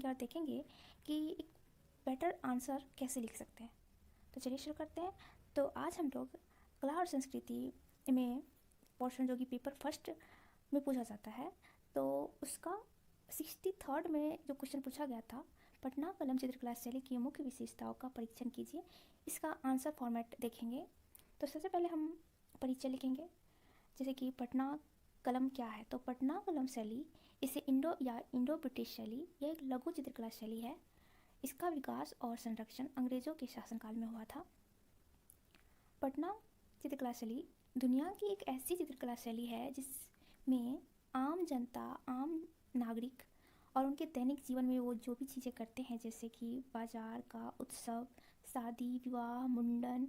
करेंगे और देखेंगे कि एक बेटर आंसर कैसे लिख सकते हैं। तो चलिए शुरू करते हैं। तो आज हम लोग कला और संस्कृति में पोर्शन जो कि पेपर फर्स्ट में पूछा जाता है, तो उसका 63rd में जो क्वेश्चन पूछा गया था, पटना कलम चित्रकला शैली की मुख्य विशेषताओं का परीक्षण कीजिए, इसका आंसर फॉर्मेट देखेंगे। तो सबसे पहले हम परिचय लिखेंगे, जैसे कि पटना कलम क्या है। तो पटना कलम शैली, इसे इंडो या इंडो ब्रिटिश शैली, यह एक लघु चित्रकला शैली है। इसका विकास और संरक्षण अंग्रेजों के शासनकाल में हुआ था। पटना चित्रकला शैली दुनिया की एक ऐसी चित्रकला शैली है जिसमें आम जनता, आम नागरिक और उनके दैनिक जीवन में वो जो भी चीज़ें करते हैं, जैसे कि बाजार का उत्सव, शादी विवाह, मुंडन,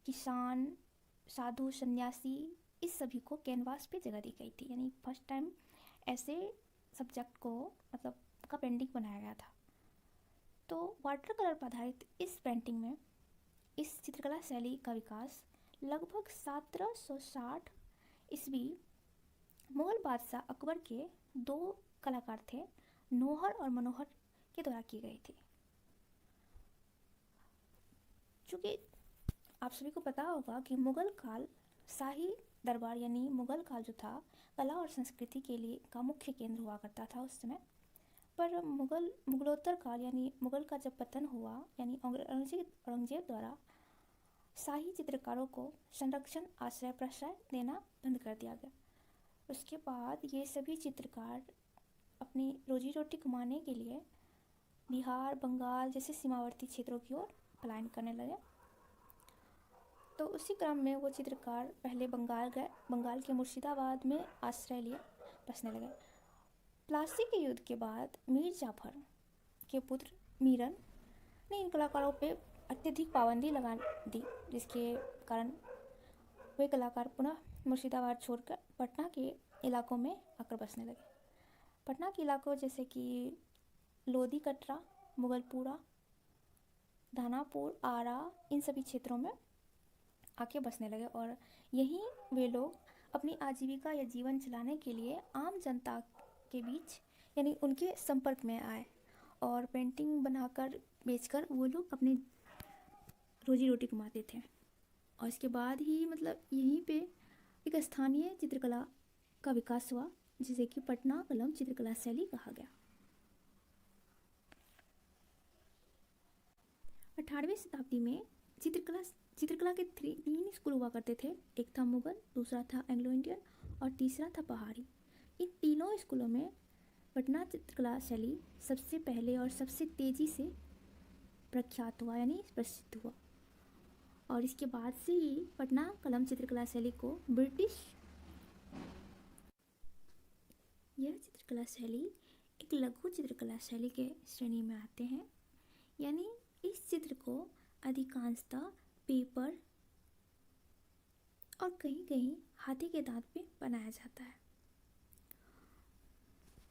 किसान, साधु, सन्यासी, इस सभी को कैनवास पे जगह दी गई थी। यानी फर्स्ट टाइम ऐसे सब्जेक्ट को मतलब का पेंटिंग बनाया गया था। तो वाटर कलर पर आधारित इस पेंटिंग में इस चित्रकला शैली का विकास लगभग 1760 ईस्वी मुगल बादशाह अकबर के 2 कलाकार थे, नौहर और मनोहर, के द्वारा की गई थी। चूँकि आप सभी को पता होगा कि मुगल काल शाही दरबार यानी मुगल काल जो था कला और संस्कृति के लिए का मुख्य केंद्र हुआ करता था उस समय। पर मुगलोत्तर काल यानी मुगल का जब पतन हुआ, यानी औरंगजेब द्वारा शाही चित्रकारों को संरक्षण, आश्रय, प्रश्रय देना बंद कर दिया गया। उसके बाद ये सभी चित्रकार अपनी रोजी रोटी कमाने के लिए बिहार, बंगाल जैसे सीमावर्ती क्षेत्रों की ओर पलायन करने लगे। तो उसी क्रम में वो चित्रकार पहले बंगाल गए, बंगाल के मुर्शिदाबाद में आश्रय लिए, बसने लगे। प्लासी के युद्ध के बाद मीर जाफर के पुत्र मीरन ने इन कलाकारों पे अत्यधिक पाबंदी लगा दी, जिसके कारण वे कलाकार पुनः मुर्शिदाबाद छोड़कर पटना के इलाकों में आकर बसने लगे। पटना के इलाकों जैसे कि लोधी कटरा, मुगलपुरा, दानापुर, आरा, इन सभी क्षेत्रों में आके बसने लगे और यहीं वे लोग अपनी आजीविका या जीवन चलाने के लिए आम जनता के बीच यानी उनके संपर्क में आए और पेंटिंग बनाकर बेचकर वो लोग अपनी रोजी रोटी कमाते थे। और इसके बाद ही मतलब यहीं पे एक स्थानीय चित्रकला का विकास हुआ, जिसे कि पटना कलम चित्रकला शैली कहा गया। 18वीं शताब्दी में चित्रकला के 3 स्कूल हुआ करते थे। एक था मुगल, दूसरा था एंग्लो इंडियन और तीसरा था पहाड़ी। इन तीनों स्कूलों में पटना चित्रकला शैली सबसे पहले और सबसे तेज़ी से प्रख्यात हुआ यानी प्रसिद्ध हुआ। और इसके बाद से ही पटना कलम चित्रकला शैली को यह चित्रकला शैली एक लघु चित्रकला शैली के श्रेणी में आते हैं। यानी इस चित्र को अधिकांशतः पेपर और कहीं कहीं हाथी के दांत पे बनाया जाता है।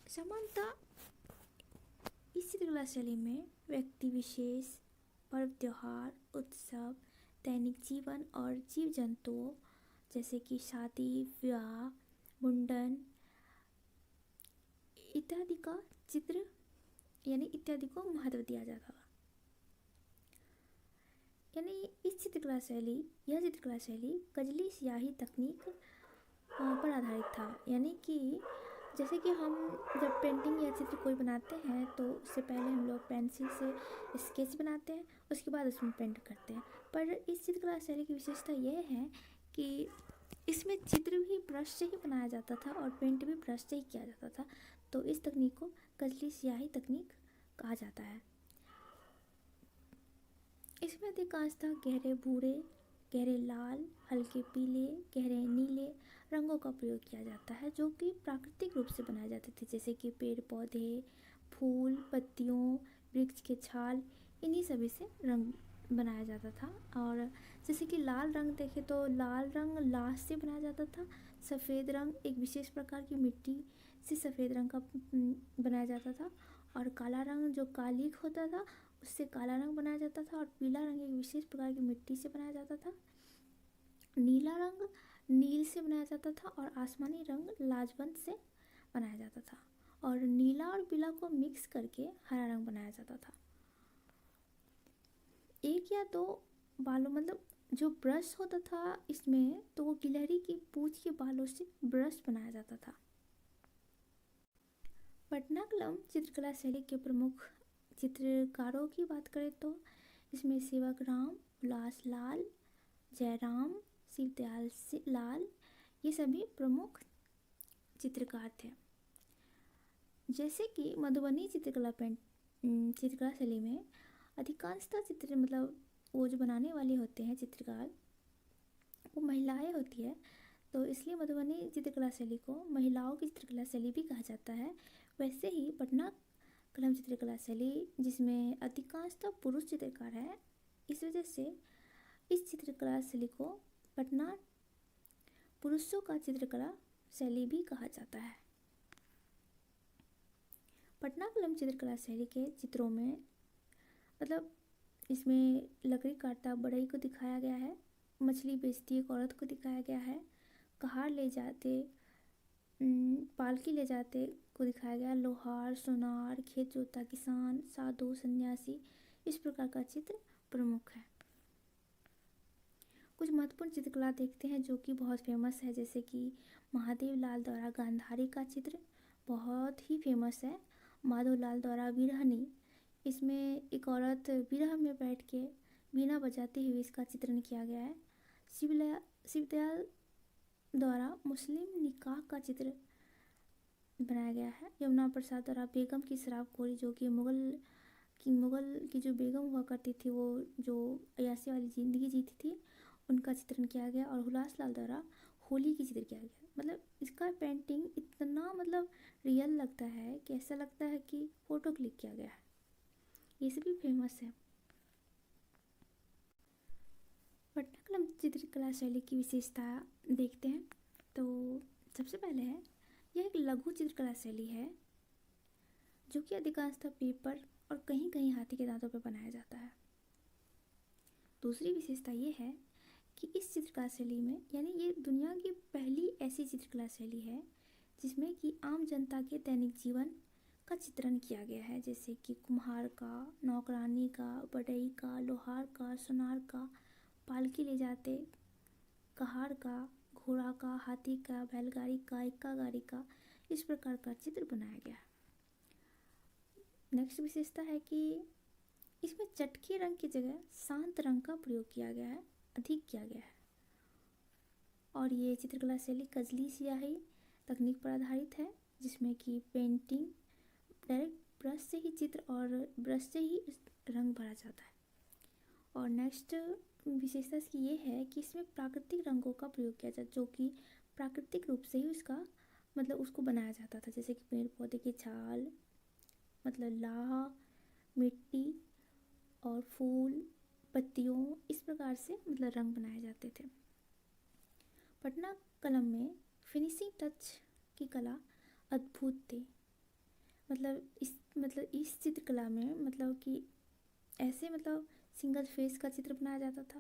सामान्यतः इस चित्रकला शैली में व्यक्ति विशेष, पर्व, त्योहार, उत्सव, दैनिक जीवन और जीव जंतुओं जैसे कि शादी, विवाह, मुंडन इत्यादि का चित्र यानी इत्यादि को महत्व दिया जाता था। यानी यह चित्रकला शैली कजली स्याही तकनीक पर आधारित था। यानी कि जैसे कि हम जब पेंटिंग या चित्र कोई बनाते हैं तो उससे पहले हम लोग पेंसिल से स्केच बनाते हैं, उसके बाद उसमें पेंट करते हैं। पर इस चित्रकला शैली की विशेषता यह है कि इसमें चित्र भी ब्रश से ही बनाया जाता था और पेंट भी ब्रश से ही किया जाता था। तो इस तकनीक को कजली स्याही तकनीक कहा जाता है। इसमें अधिकांशतः गहरे भूरे, गहरे लाल, हल्के पीले, गहरे नीले रंगों का प्रयोग किया जाता है, जो कि प्राकृतिक रूप से बनाए जाते थे, जैसे कि पेड़ पौधे, फूल, पत्तियों, वृक्ष के छाल, इन्हीं सभी से रंग बनाया जाता था। और जैसे कि लाल रंग देखें तो लाल रंग लाश से बनाया जाता था। सफ़ेद रंग एक विशेष प्रकार की मिट्टी से सफ़ेद रंग का बनाया जाता था। और काला रंग जो कालिख होता था उससे काला रंग बनाया जाता था। और पीला रंग एक विशेष प्रकार की मिट्टी से बनाया जाता था। नीला रंग नील से बनाया जाता था और आसमानी रंग लाजवंत से बनाया जाता था। और नीला और पीला को मिक्स करके हरा रंग बनाया जाता था। एक या दो बालों मतलब जो ब्रश होता था इसमें, तो वो गिलहरी की पूंछ के बालों से ब्रश बनाया जाता था। पटनाकलम चित्रकला शैली के प्रमुख चित्रकारों की बात करें तो इसमें सेवकराम, उल्लास लाल, जयराम, शिवदयाल लाल, ये सभी प्रमुख चित्रकार थे। जैसे कि मधुबनी चित्रकला शैली में अधिकांशतः चित्र मतलब वो जो बनाने वाले होते हैं चित्रकार, वो महिलाएं होती है, तो इसलिए मधुबनी चित्रकला शैली को महिलाओं की चित्रकला शैली भी कहा जाता है। वैसे ही पटना कलम चित्रकला शैली जिसमें अधिकांशतः पुरुष चित्रकार है, इस वजह से इस चित्रकला शैली को पटना पुरुषों का चित्रकला शैली भी कहा जाता है। पटना कलम चित्रकला शैली के चित्रों में मतलब इसमें लकड़ी काटता बढ़ई को दिखाया गया है, मछली बेचती एक औरत को दिखाया गया है, कहार ले जाते पालकी ले जाते को दिखाया गया, लोहार, सोनार, खेत जोता किसान, साधु, सन्यासी, इस प्रकार का चित्र प्रमुख है। कुछ महत्वपूर्ण चित्रकला देखते हैं जो कि बहुत फेमस है, जैसे कि महादेव लाल द्वारा गांधारी का चित्र बहुत ही फेमस है। माधव लाल द्वारा विरहनी, इसमें एक औरत विरह में बैठ के वीणा बजाते हुए इसका चित्रण किया गया है। शिवदयाल द्वारा मुस्लिम निकाह का चित्र बनाया गया है। यमुना प्रसाद द्वारा बेगम की शराबखोरी, जो कि मुगल की जो बेगम हुआ करती थी, वो जो अयासी वाली ज़िंदगी जीती थी, उनका चित्रण किया गया। और हुलास लाल द्वारा होली की चित्र किया गया। मतलब इसका पेंटिंग इतना मतलब रियल लगता है कि ऐसा लगता है कि फ़ोटो क्लिक किया गया है। ये सभी फेमस है। पटना कलम चित्रकला शैली की विशेषता देखते हैं तो सबसे पहले है यह एक लघु चित्रकला शैली है जो कि अधिकांशतः पेपर और कहीं कहीं हाथी के दांतों पर बनाया जाता है। दूसरी विशेषता ये है कि इस चित्रकला शैली में यानी ये दुनिया की पहली ऐसी चित्रकला शैली है जिसमें कि आम जनता के दैनिक जीवन का चित्रण किया गया है, जैसे कि कुम्हार का, नौकरानी का, बढ़ई का, लोहार का, सोनार का, पालकी ले जाते, कहार का, घोड़ा का, हाथी का, बैलगाड़ी का, इक्का गाड़ी का, इस प्रकार का चित्र बनाया गया है। नेक्स्ट विशेषता है कि इसमें चटके रंग की जगह शांत रंग का प्रयोग किया गया है, अधिक किया गया है। और ये चित्रकला शैली कजली स्याही तकनीक पर आधारित है, जिसमें कि पेंटिंग डायरेक्ट ब्रश से ही चित्र और ब्रश से ही रंग भरा जाता है। और नेक्स्ट विशेषता इसकी ये है कि इसमें प्राकृतिक रंगों का प्रयोग किया जाता है, जो कि प्राकृतिक रूप से ही उसका मतलब उसको बनाया जाता था, जैसे कि पेड़ पौधे की छाल, मतलब लाह, मिट्टी और फूल, पत्तियों, इस प्रकार से मतलब रंग बनाए जाते थे। पटना कलम में फिनिशिंग टच की कला अद्भुत थी। मतलब इस चित्रकला में मतलब कि ऐसे मतलब सिंगल फेस का चित्र बनाया जाता था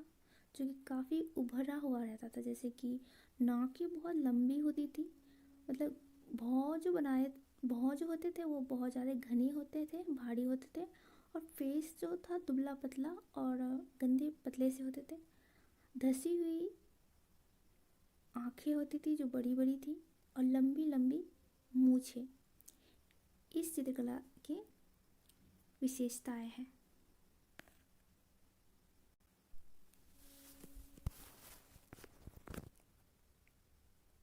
जो कि काफ़ी उभरा हुआ रहता था, जैसे कि नाकें बहुत लंबी होती थी, मतलब भौं जो होते थे वो बहुत ज़्यादा घने होते थे, भारी होते थे, और फेस जो था दुबला पतला और गंदे पतले से होते थे। धसी हुई आँखें होती थी जो बड़ी बड़ी थी, और लंबी लंबी मूछें इस चित्रकला की विशेषताएं हैं।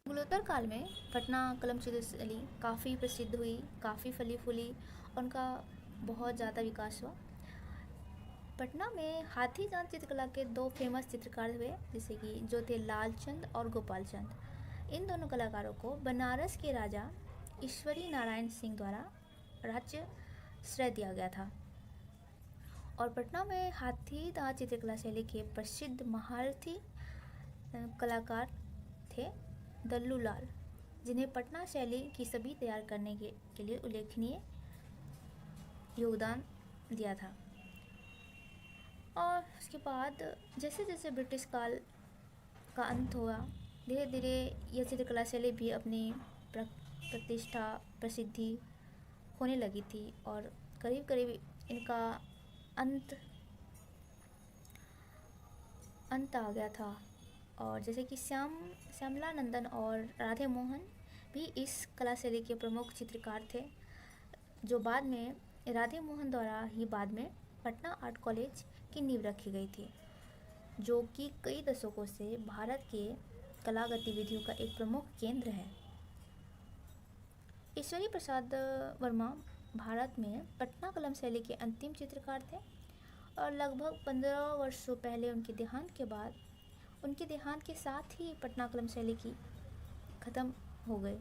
मुगलोत्तर काल में पटना कलम चित्रशैली काफ़ी प्रसिद्ध हुई, काफ़ी फली फूली, उनका बहुत ज़्यादा विकास हुआ। पटना में हाथी दांत चित्रकला के दो फेमस चित्रकार हुए, जैसे कि जो थे लालचंद और गोपाल चंद। इन दोनों कलाकारों को बनारस के राजा ईश्वरी नारायण सिंह द्वारा राज्य श्रेय दिया गया था। और पटना में हाथी दांत चित्रकला शैली के प्रसिद्ध महारथी कलाकार थे दल्लू लाल, जिन्हें पटना शैली की छवि तैयार करने के लिए उल्लेखनीय योगदान दिया था। और उसके बाद जैसे जैसे ब्रिटिश काल का अंत हुआ, धीरे धीरे यह चित्रकला शैली भी अपनी प्रतिष्ठा, प्रसिद्धि होने लगी थी और करीब करीब इनका अंत आ गया था। और जैसे कि श्यामलानंदन और राधे मोहन भी इस कला शैली के प्रमुख चित्रकार थे, जो बाद में राधे मोहन द्वारा ही बाद में पटना आर्ट कॉलेज की नींव रखी गई थी, जो कि कई दशकों से भारत के कला गतिविधियों का एक प्रमुख केंद्र है। ईश्वरी प्रसाद वर्मा भारत में पटना कलम शैली के अंतिम चित्रकार थे और लगभग 15 वर्षों पहले उनके देहांत के साथ ही पटना कलम शैली की ख़त्म हो गई।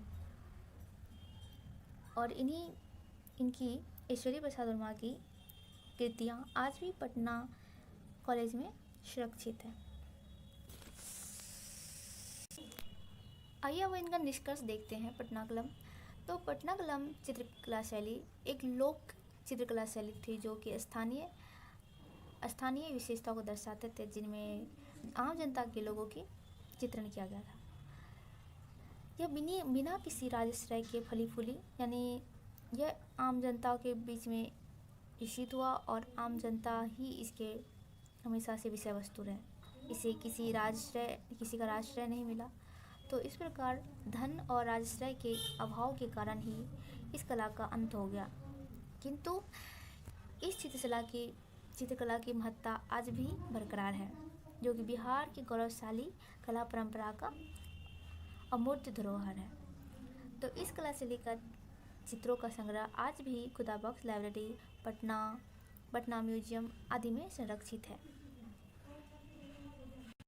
और इनकी ईश्वरी प्रसाद वर्मा की कृतियाँ आज भी पटना कॉलेज में सुरक्षित है। आइए अब इनका निष्कर्ष देखते हैं। पटना कलम, तो पटना कलम चित्रकला शैली एक लोक चित्रकला शैली थी जो कि स्थानीय विशेषता को दर्शाते थे, जिनमें आम जनता के लोगों की चित्रण किया गया था। यह बिना किसी राजाश्रय के फली फूली, यानी यह आम जनता के बीच में विकसित हुआ और आम जनता ही इसके हमेशा से विषय वस्तु रहे। इसे किसी का राजश्रय नहीं मिला। तो इस प्रकार धन और राजश्रय के अभाव के कारण ही इस कला का अंत हो गया। किंतु इस चित्रकला की महत्ता आज भी बरकरार है, जो कि बिहार की गौरवशाली कला परंपरा का अमूर्त धरोहर है। तो इस कला शैली का चित्रों का संग्रह आज भी खुदाबख्श लाइब्रेरी, पटना म्यूजियम आदि में संरक्षित है।